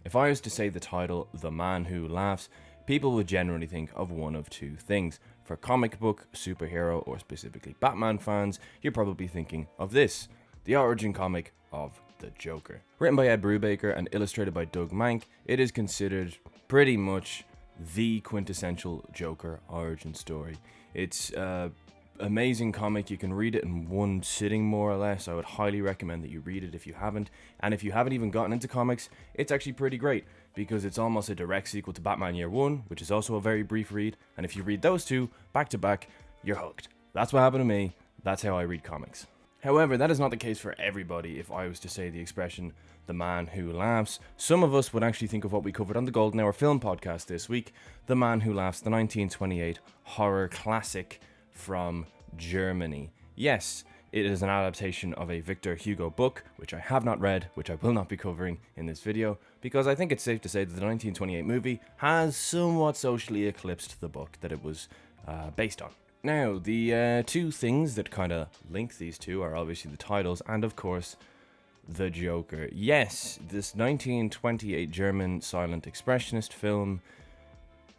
If I was to say the title, The Man Who Laughs, people would generally think of one of two things. For comic book, superhero, or specifically Batman fans, you're probably thinking of this, the origin comic of the Joker. Written by Ed Bruebaker and illustrated by Doug Mahnke, it is considered pretty much the quintessential Joker origin story. It's amazing comic. You can read it in one sitting, more or less. I would highly recommend that you read it if you haven't. And if you haven't even gotten into comics, it's actually pretty great because it's almost a direct sequel to Batman Year One, which is also a very brief read. And if you read those two back to back, you're hooked. That's what happened to me. That's how I read comics. However, that is not the case for everybody. If I was to say the expression, the man who laughs, some of us would actually think of what we covered on the Golden Hour Film Podcast this week, The Man Who Laughs, the 1928 horror classic from Germany. Yes, it is an adaptation of a Victor Hugo book, which I have not read, which I will not be covering in this video, because I think it's safe to say that the 1928 movie has somewhat socially eclipsed the book that it was based on. Now, the two things that kind of link these two are obviously the titles and, of course, the Joker. Yes, this 1928 German silent expressionist film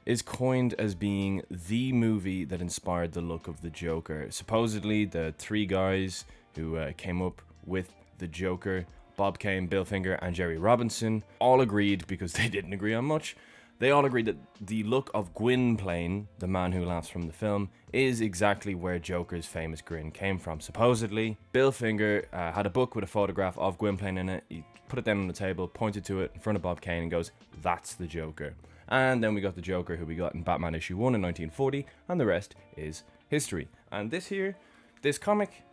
is coined as being the movie that inspired the look of the Joker. Supposedly, the three guys who came up with the Joker, Bob Kane, Bill Finger, and Jerry Robinson, all agreed, because they didn't agree on much, they all agreed that the look of Gwynplaine, the man who laughs from the film, is exactly where Joker's famous grin came from. Supposedly, Bill Finger had a book with a photograph of Gwynplaine in it. He put it down on the table, pointed to it in front of Bob Kane and goes, "That's the Joker." And then we got the Joker, who we got in Batman issue 1 in 1940, and the rest is history. And this comic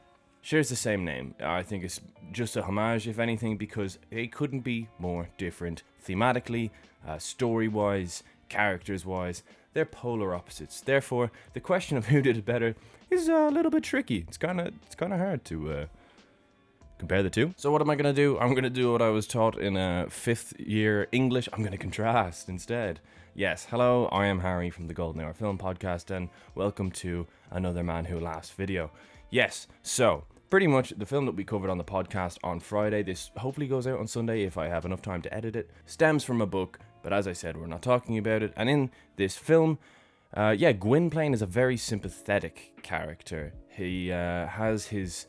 shares the same name. I think it's just a homage, if anything, because it couldn't be more different thematically, story-wise, characters-wise. They're polar opposites. Therefore, the question of who did it better is a little bit tricky. It's kind of hard to compare the two. So what am I going to do? I'm going to do what I was taught in 5th year English. I'm going to contrast instead. Yes, hello, I am Harry from the Golden Hour Film Podcast, and welcome to another Man Who Laughs video. Yes, so pretty much the film that we covered on the podcast on Friday, this hopefully goes out on Sunday if I have enough time to edit it, stems from a book, but as I said, we're not talking about it. And in this film, Gwynplaine is a very sympathetic character. He has his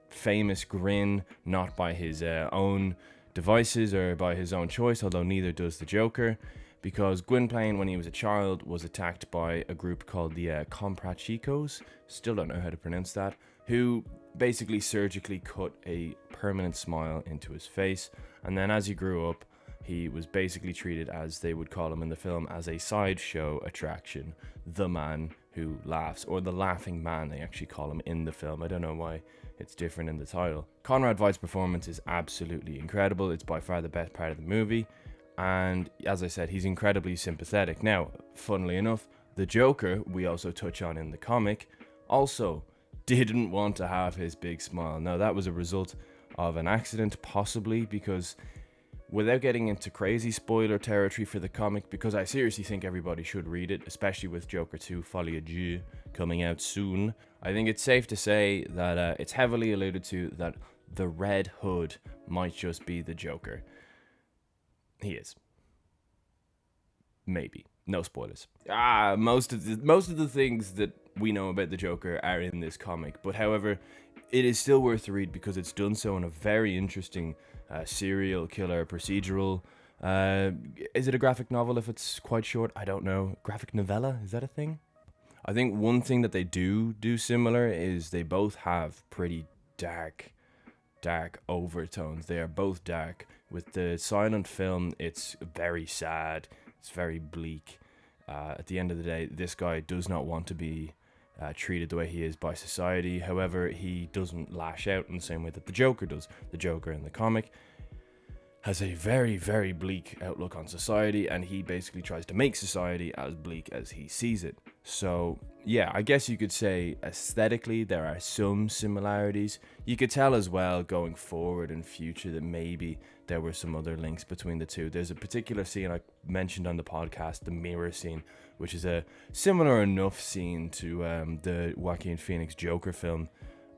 famous grin, not by his own devices or by his own choice, although neither does the Joker, because Gwynplaine, when he was a child, was attacked by a group called the Comprachicos, still don't know how to pronounce that, who basically surgically cut a permanent smile into his face. And then as he grew up, he was basically treated, as they would call him in the film, as a sideshow attraction, the man who laughs, or the laughing man, they actually call him in the film. I don't know why it's different in the title. Conrad Veidt's performance is absolutely incredible. It's by far the best part of the movie. And as I said, he's incredibly sympathetic. Now, funnily enough, the Joker, we also touch on in the comic, also didn't want to have his big smile. Now, that was a result of an accident, possibly, because without getting into crazy spoiler territory for the comic, because I seriously think everybody should read it, especially with Joker 2 Folie à Deux coming out soon, I think it's safe to say that it's heavily alluded to that the Red Hood might just be the Joker. He is. Maybe. No spoilers. Most of the things that we know about the Joker are in this comic, but however, it is still worth the read because it's done so in a very interesting serial killer procedural. Is it a graphic novel if it's quite short? I don't know. Graphic novella? Is that a thing? I think one thing that they do similar is they both have pretty dark overtones. They are both dark. With the silent film, it's very sad. It's very bleak. At the end of the day, this guy does not want to be treated the way he is by society. However, he doesn't lash out in the same way that the Joker does. The Joker in the comic has a very, very bleak outlook on society, and he basically tries to make society as bleak as he sees it. So, yeah, I guess you could say aesthetically there are some similarities. You could tell as well going forward in future that maybe there were some other links between the two. There's a particular scene I mentioned on the podcast, the mirror scene, which is a similar enough scene to the Joaquin Phoenix Joker film,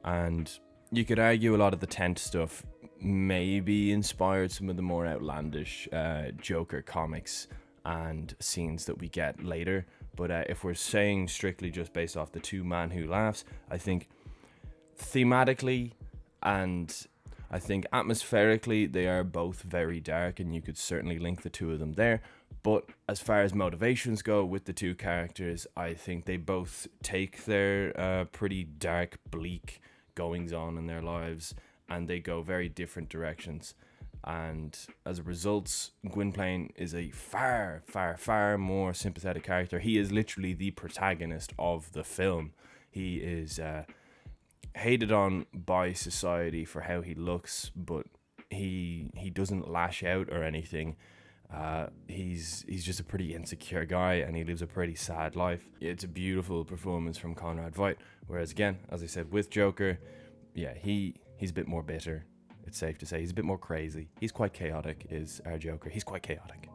and You could argue a lot of the tent stuff maybe inspired some of the more outlandish Joker comics and scenes that we get later. But if we're saying strictly just based off the two Man Who Laughs, I think thematically and I think atmospherically they are both very dark, and you could certainly link the two of them there. But as far as motivations go with the two characters, I think they both take their pretty dark, bleak goings on in their lives, and they go very different directions. And as a result, Gwynplaine is a far, far, far more sympathetic character. He is literally the protagonist of the film. He is hated on by society for how he looks, but he doesn't lash out or anything. He's just a pretty insecure guy, and he lives a pretty sad life. It's a beautiful performance from Conrad Veidt. Whereas again, as I said with Joker, yeah, he's a bit more bitter. It's safe to say he's a bit more crazy. He's quite chaotic, is our Joker. He's quite chaotic.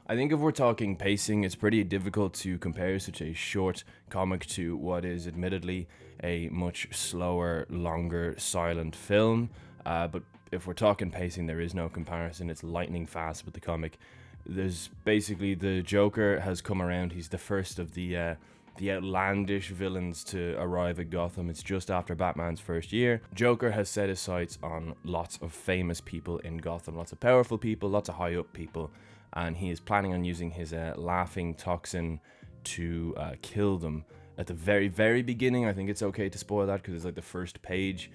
I think if we're talking pacing, it's pretty difficult to compare such a short comic to what is admittedly a much slower, longer, silent film. But if we're talking pacing, there is no comparison. It's lightning fast with the comic. There's basically the Joker has come around. He's the first of the outlandish villains to arrive at Gotham. It's just after Batman's first year. Joker has set his sights on lots of famous people in Gotham, lots of powerful people, lots of high up people, and he is planning on using his laughing toxin to kill them. At the very, very beginning, I think it's okay to spoil that because it's like the first page.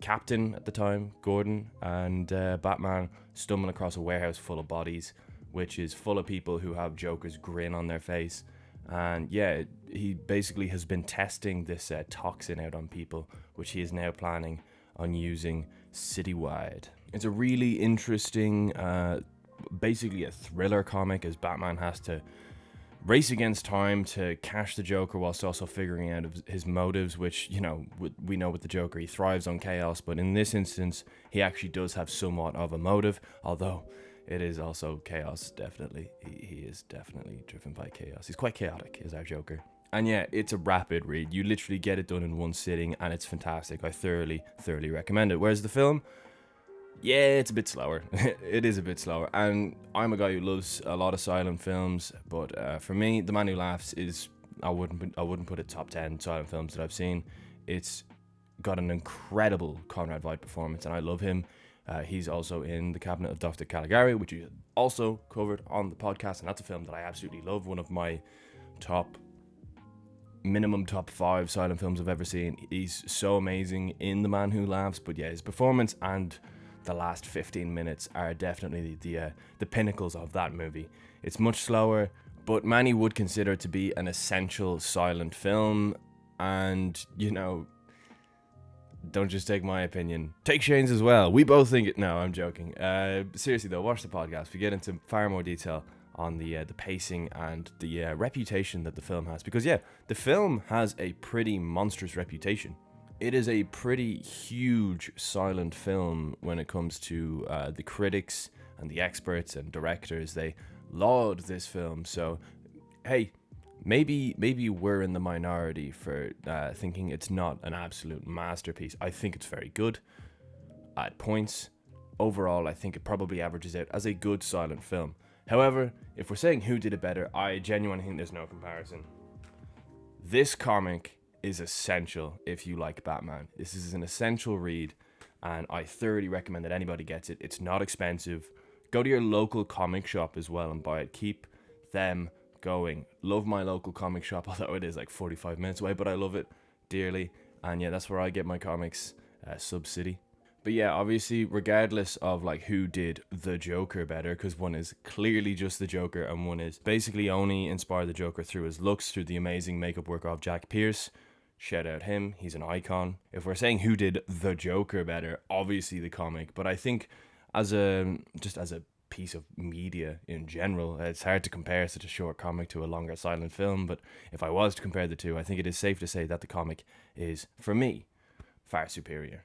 Captain at the time, Gordon, and Batman stumbling across a warehouse full of bodies, which is full of people who have Joker's grin on their face. And yeah, he basically has been testing this toxin out on people, which he is now planning on using citywide. It's a really interesting, basically a thriller comic, as Batman has to race against time to catch the Joker whilst also figuring out his motives, which, you know, we know with the Joker, he thrives on chaos, but in this instance, he actually does have somewhat of a motive, although it is also chaos, definitely. He is definitely driven by chaos. He's quite chaotic, is our Joker. And yeah, it's a rapid read. You literally get it done in one sitting, and it's fantastic. I thoroughly recommend it. Whereas the film, yeah, it's a bit slower. It is a bit slower. And I'm a guy who loves a lot of silent films, but for me, The Man Who Laughs is, I wouldn't put it top 10 silent films that I've seen. It's got an incredible Conrad Veidt performance, and I love him. He's also in The Cabinet of Dr. Caligari, which is also covered on the podcast, and that's a film that I absolutely love. One of my minimum top 5 silent films I've ever seen. He's so amazing in The Man Who Laughs, but yeah, his performance and the last 15 minutes are definitely the pinnacles of that movie. It's much slower, but many would consider it to be an essential silent film, and, you know, don't just take my opinion. Take Shane's as well. We both think it. No, I'm joking. Seriously though, watch the podcast. We get into far more detail on the pacing and the reputation that the film has. Because yeah, the film has a pretty monstrous reputation. It is a pretty huge silent film when it comes to the critics and the experts and directors. They laud this film. So, hey, maybe we're in the minority for thinking it's not an absolute masterpiece. I think it's very good at points. Overall, I think it probably averages out as a good silent film. However, if we're saying who did it better, I genuinely think there's no comparison. This comic is essential if you like Batman. This is an essential read, and I thoroughly recommend that anybody gets it. It's not expensive. Go to your local comic shop as well and buy it. Keep them going. Love my local comic shop, although it is like 45 minutes away, but I love it dearly. And yeah, that's where I get my comics, Sub City. But yeah, obviously, regardless of like who did the Joker better, because one is clearly just the Joker and one is basically only inspired the Joker through his looks, through the amazing makeup work of Jack Pierce. Shout out him, he's an icon. If we're saying who did the Joker better, obviously the comic, but I think as a piece of media in general, it's hard to compare such a short comic to a longer silent film, but if I was to compare the two, I think it is safe to say that the comic is, for me, far superior.